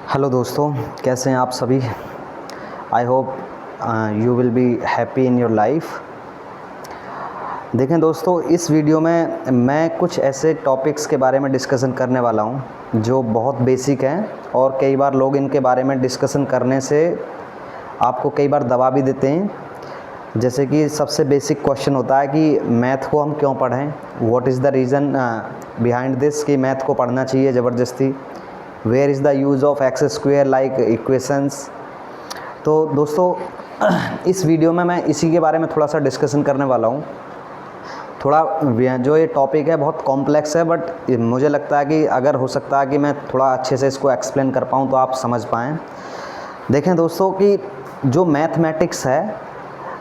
Hello दोस्तों, कैसे हैं आप सभी। I hope you will be happy in your life. देखें दोस्तों, इस वीडियो में मैं कुछ ऐसे टॉपिक्स के बारे में डिस्कशन करने वाला हूं जो बहुत बेसिक हैं और कई बार लोग इनके बारे में डिस्कशन करने से आपको कई बार दबा भी देते हैं। जैसे कि सबसे बेसिक क्वेश्चन होता है कि मैथ को हम क्यों पढ़ें, what is the reason behind this कि मैथ को पढ़ना चाहिए ज़बरदस्ती। Where is the use of X square like equations. तो दोस्तों इस वीडियो में मैं इसी के बारे में थोड़ा सा डिस्कशन करने वाला हूँ। थोड़ा जो ये टॉपिक है बहुत कॉम्प्लेक्स है, बट मुझे लगता है कि अगर हो सकता है कि मैं थोड़ा अच्छे से इसको एक्सप्लेन कर पाऊँ तो आप समझ पाएँ। देखें दोस्तों कि जो मैथमेटिक्स है,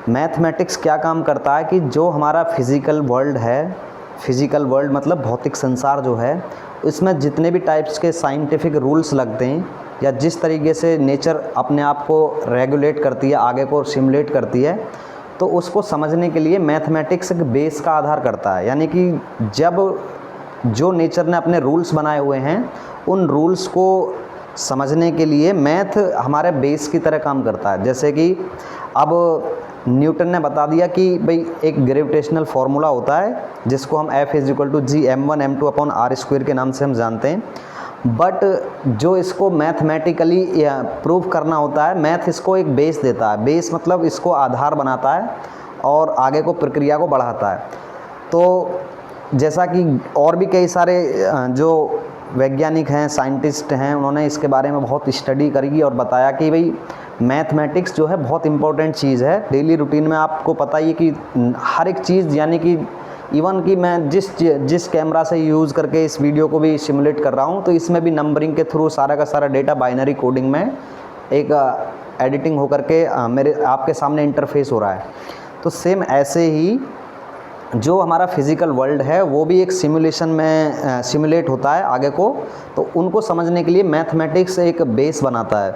मैथमेटिक्स क्या काम करता है कि जो हमारा फिज़िकल वर्ल्ड है, फिज़िकल वर्ल्ड मतलब भौतिक संसार जो है, इसमें जितने भी टाइप्स के साइंटिफिक रूल्स लगते हैं या जिस तरीके से नेचर अपने आप को रेगुलेट करती है, आगे को सिमुलेट करती है, तो उसको समझने के लिए मैथमेटिक्स एक बेस का आधार करता है। यानी कि जब जो नेचर ने अपने रूल्स बनाए हुए हैं, उन रूल्स को समझने के लिए मैथ हमारे बेस की तरह काम करता है। जैसे कि अब न्यूटन ने बता दिया कि भाई एक ग्रेविटेशनल फार्मूला होता है जिसको हम F=G m1m2/r² के नाम से हम जानते हैं, बट जो इसको मैथमेटिकली प्रूव करना होता है, मैथ इसको एक बेस देता है। बेस मतलब इसको आधार बनाता है और आगे को प्रक्रिया को बढ़ाता है। तो जैसा कि और भी कई सारे जो वैज्ञानिक हैं, साइंटिस्ट हैं, उन्होंने इसके बारे में बहुत स्टडी करी और बताया कि भाई मैथमेटिक्स जो है बहुत इम्पोर्टेंट चीज़ है। डेली रूटीन में आपको पता ही है कि हर एक चीज़, यानी कि इवन कि मैं जिस कैमरा से यूज़ करके इस वीडियो को भी सिमुलेट कर रहा हूँ, तो इसमें भी नंबरिंग के थ्रू सारा का सारा डेटा बाइनरी कोडिंग में एक एडिटिंग होकर के मेरे आपके सामने इंटरफेस हो रहा है। तो सेम ऐसे ही जो हमारा फिज़िकल वर्ल्ड है वो भी एक सिमुलेशन में सिमुलेट होता है आगे को। तो उनको समझने के लिए मैथमेटिक्स एक बेस बनाता है,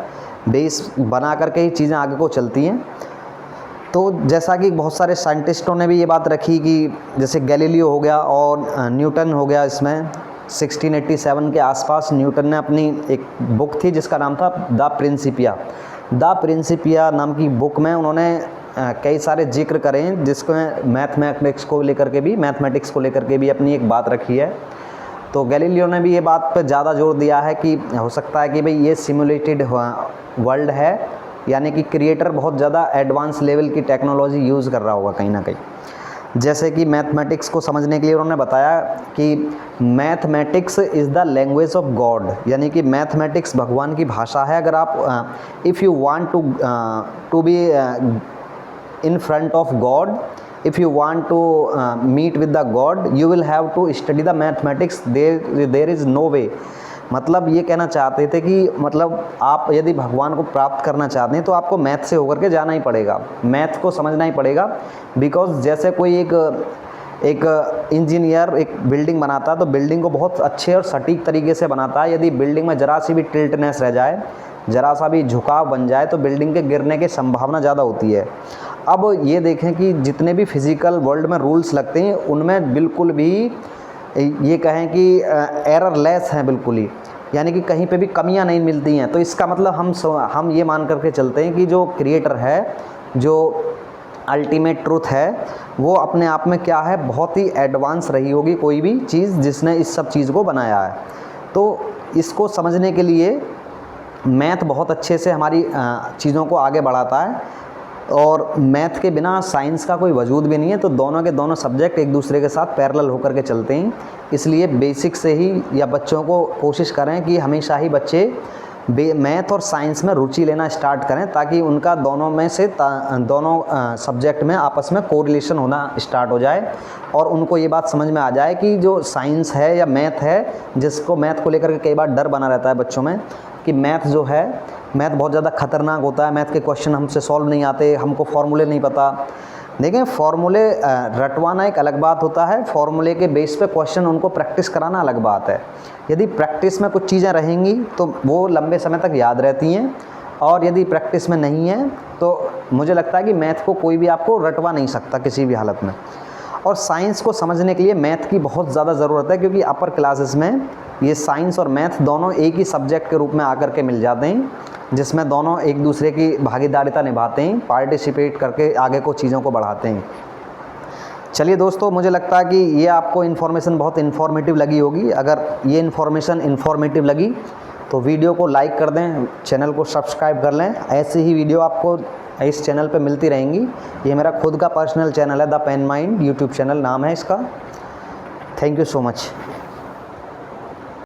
बेस बना करके ही चीज़ें आगे को चलती हैं। तो जैसा कि बहुत सारे साइंटिस्टों ने भी ये बात रखी कि जैसे गैलीलियो हो गया और न्यूटन हो गया, इसमें 1687 के आसपास न्यूटन ने अपनी एक बुक थी जिसका नाम था द प्रिंसिपिया नाम की बुक में उन्होंने कई सारे जिक्र करें जिसमें मैथमेटिक्स को लेकर के भी अपनी एक बात रखी है। तो गैलीलियो ने भी ये बात पर ज़्यादा जोर दिया है कि हो सकता है कि भाई ये सिमुलेटेड वर्ल्ड है, यानी कि क्रिएटर बहुत ज़्यादा एडवांस लेवल की टेक्नोलॉजी यूज़ कर रहा होगा कहीं ना कहीं। जैसे कि मैथमेटिक्स को समझने के लिए उन्होंने बताया कि mathematics is the language of God, यानी कि मैथमेटिक्स भगवान की भाषा है। अगर आप if you want to be in front of God, if you want to meet with the God, you will have to study the mathematics. There is no way। मतलब ये कहना चाहते थे कि मतलब आप यदि भगवान को प्राप्त करना चाहते हैं तो आपको मैथ से होकर के जाना ही पड़ेगा, मैथ को समझना ही पड़ेगा। बिकॉज जैसे कोई एक इंजीनियर एक बिल्डिंग बनाता है तो बिल्डिंग को बहुत अच्छे और सटीक तरीके से बनाता है। यदि बिल्डिंग में ज़रा सी भी टिल्टनेस रह जाए, ज़रा सा भी झुकाव बन जाए, तो बिल्डिंग के गिरने की संभावना ज़्यादा होती है। अब ये देखें कि जितने भी फिज़िकल वर्ल्ड में रूल्स लगते हैं उनमें बिल्कुल भी ये कहें कि एररलेस हैं बिल्कुल ही, यानी कि कहीं पे भी कमियां नहीं मिलती हैं। तो इसका मतलब हम ये मान करके चलते हैं कि जो क्रिएटर है, जो अल्टीमेट ट्रूथ है, वो अपने आप में क्या है, बहुत ही एडवांस रही होगी कोई भी चीज़ जिसने इस सब चीज़ को बनाया है। तो इसको समझने के लिए मैथ बहुत अच्छे से हमारी चीज़ों को आगे बढ़ाता है, और मैथ के बिना साइंस का कोई वजूद भी नहीं है। तो दोनों के दोनों सब्जेक्ट एक दूसरे के साथ पैरेलल होकर के चलते हैं। इसलिए बेसिक से ही या बच्चों को कोशिश करें कि हमेशा ही बच्चे मैथ और साइंस में रुचि लेना स्टार्ट करें, ताकि उनका दोनों में से दोनों सब्जेक्ट में आपस में कोरिलेशन होना स्टार्ट हो जाए और उनको ये बात समझ में आ जाए कि जो साइंस है या मैथ है, जिसको मैथ को लेकर के कई बार डर बना रहता है बच्चों में कि मैथ जो है, मैथ बहुत ज़्यादा खतरनाक होता है, मैथ के क्वेश्चन हमसे सॉल्व नहीं आते, हमको फॉर्मूले नहीं पता। देखें, फॉर्मूले रटवाना एक अलग बात होता है, फॉर्मूले के बेस पे क्वेश्चन उनको प्रैक्टिस कराना अलग बात है। यदि प्रैक्टिस में कुछ चीज़ें रहेंगी तो वो लंबे समय तक याद रहती हैं, और यदि प्रैक्टिस में नहीं है तो मुझे लगता है कि मैथ को कोई भी आपको रटवा नहीं सकता किसी भी हालत में। और साइंस को समझने के लिए मैथ की बहुत ज़्यादा ज़रूरत है, क्योंकि अपर क्लासेस में ये साइंस और मैथ दोनों एक ही सब्जेक्ट के रूप में आकर के मिल जाते हैं, जिसमें दोनों एक दूसरे की भागीदारिता निभाते हैं, पार्टिसिपेट करके आगे को चीज़ों को बढ़ाते हैं। चलिए दोस्तों, मुझे लगता है कि ये आपको इन्फॉर्मेशन बहुत इन्फॉर्मेटिव लगी होगी। अगर ये इन्फॉर्मेशन इन्फॉर्मेटिव लगी तो वीडियो को लाइक कर दें, चैनल को सब्सक्राइब कर लें। ऐसी ही वीडियो आपको इस चैनल पे मिलती रहेंगी। ये मेरा खुद का पर्सनल चैनल है, the pen mind YouTube channel नाम है इसका। Thank you so much.